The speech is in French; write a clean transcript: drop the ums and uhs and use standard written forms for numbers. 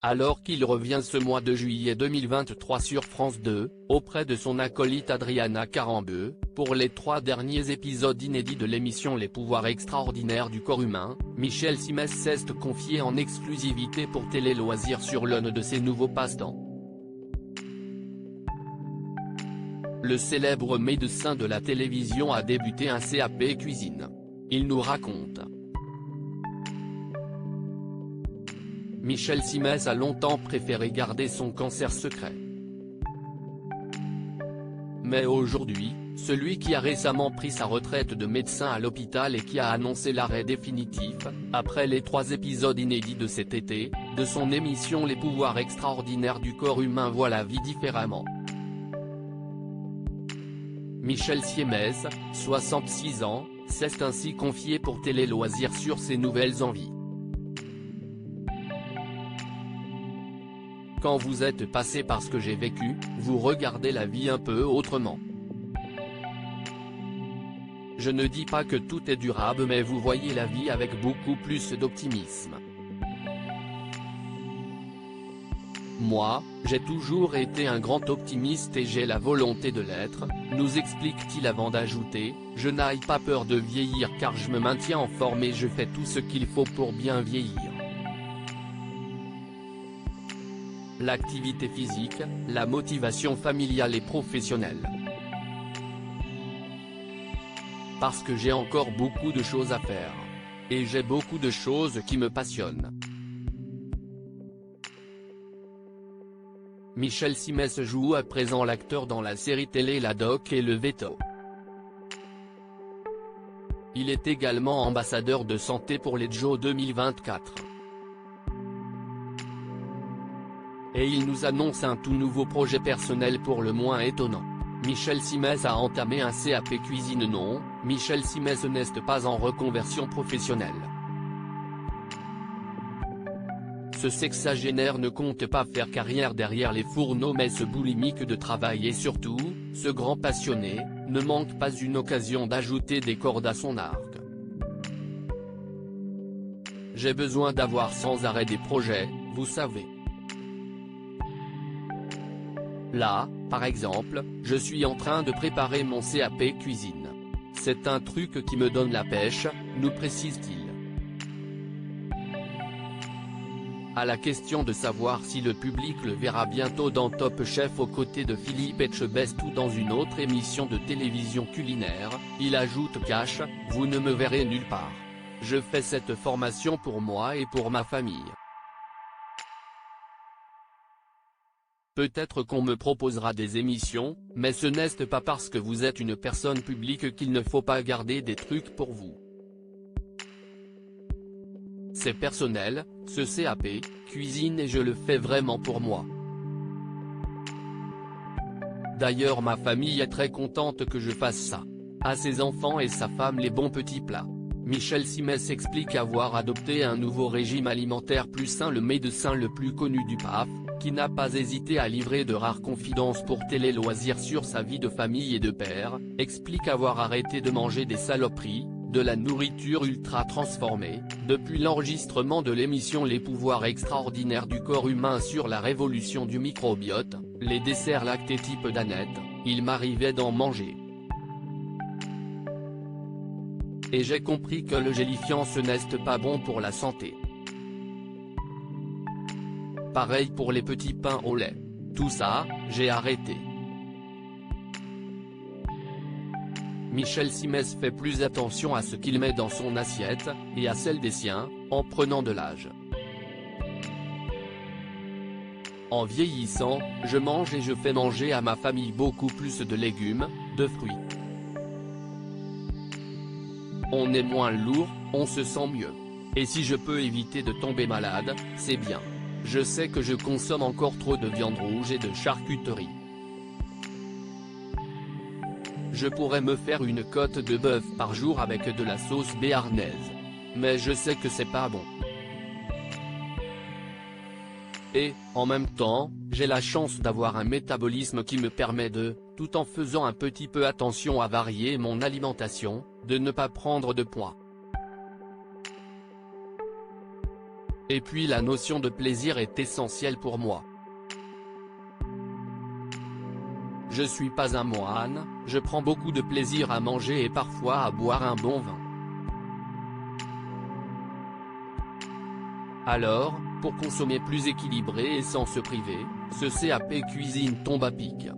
alors qu'il revient ce mois de juillet 2023 sur France 2, auprès de son acolyte Adriana Carambeu, pour les 3 derniers épisodes inédits de l'émission Les pouvoirs extraordinaires du corps humain. Michel Simès s'est confié en exclusivité pour Télé Loisirs sur l'un de ses nouveaux passe-temps. Le célèbre médecin de la télévision a débuté un CAP cuisine. Il nous raconte. Michel Simès a longtemps préféré garder son cancer secret. Mais aujourd'hui, celui qui a récemment pris sa retraite de médecin à l'hôpital et qui a annoncé l'arrêt définitif, après les 3 épisodes inédits de cet été, de son émission Les pouvoirs extraordinaires du corps humain voit la vie différemment. Michel Simès, 66 ans, s'est ainsi confié pour Télé Loisirs sur ses nouvelles envies. Quand vous êtes passé par ce que j'ai vécu, vous regardez la vie un peu autrement. Je ne dis pas que tout est durable, mais vous voyez la vie avec beaucoup plus d'optimisme. Moi, j'ai toujours été un grand optimiste et j'ai la volonté de l'être, nous explique-t-il avant d'ajouter, je n'ai pas peur de vieillir car je me maintiens en forme et je fais tout ce qu'il faut pour bien vieillir. L'activité physique, la motivation familiale et professionnelle. Parce que j'ai encore beaucoup de choses à faire. Et j'ai beaucoup de choses qui me passionnent. Michel Simès joue à présent l'acteur dans la série télé La Doc et le Veto. Il est également ambassadeur de santé pour les JO 2024. Et il nous annonce un tout nouveau projet personnel pour le moins étonnant. Michel Simès a entamé un CAP cuisine. Non, Michel Simès n'est pas en reconversion professionnelle. Ce sexagénaire ne compte pas faire carrière derrière les fourneaux mais ce boulimique de travail et surtout, ce grand passionné, ne manque pas une occasion d'ajouter des cordes à son arc. J'ai besoin d'avoir sans arrêt des projets, vous savez. Là, par exemple, je suis en train de préparer mon CAP cuisine. C'est un truc qui me donne la pêche, nous précise-t-il. À la question de savoir si le public le verra bientôt dans Top Chef aux côtés de Philippe Etchebest ou dans une autre émission de télévision culinaire, il ajoute cash, vous ne me verrez nulle part. Je fais cette formation pour moi et pour ma famille. Peut-être qu'on me proposera des émissions, mais ce n'est pas parce que vous êtes une personne publique qu'il ne faut pas garder des trucs pour vous. C'est personnel, ce CAP, cuisine et je le fais vraiment pour moi. D'ailleurs ma famille est très contente que je fasse ça. À ses enfants et sa femme les bons petits plats. Michel Simès explique avoir adopté un nouveau régime alimentaire plus sain. Le médecin le plus connu du PAF, qui n'a pas hésité à livrer de rares confidences pour Télé Loisirs sur sa vie de famille et de père, explique avoir arrêté de manger des saloperies, de la nourriture ultra transformée, depuis l'enregistrement de l'émission Les pouvoirs extraordinaires du corps humain sur la révolution du microbiote, les desserts lactés type Danette, il m'arrivait d'en manger. Et j'ai compris que le gélifiant ce n'est pas bon pour la santé. Pareil pour les petits pains au lait. Tout ça, j'ai arrêté. Michel Simès fait plus attention à ce qu'il met dans son assiette, et à celle des siens, en prenant de l'âge. En vieillissant, je mange et je fais manger à ma famille beaucoup plus de légumes, de fruits. On est moins lourd, on se sent mieux. Et si je peux éviter de tomber malade, c'est bien. Je sais que je consomme encore trop de viande rouge et de charcuterie. Je pourrais me faire une côte de bœuf par jour avec de la sauce béarnaise. Mais je sais que c'est pas bon. Et, en même temps, j'ai la chance d'avoir un métabolisme qui me permet de, tout en faisant un petit peu attention à varier mon alimentation, de ne pas prendre de poids. Et puis la notion de plaisir est essentielle pour moi. Je suis pas un moine, je prends beaucoup de plaisir à manger et parfois à boire un bon vin. Alors, pour consommer plus équilibré et sans se priver, ce CAP cuisine tombe à pic.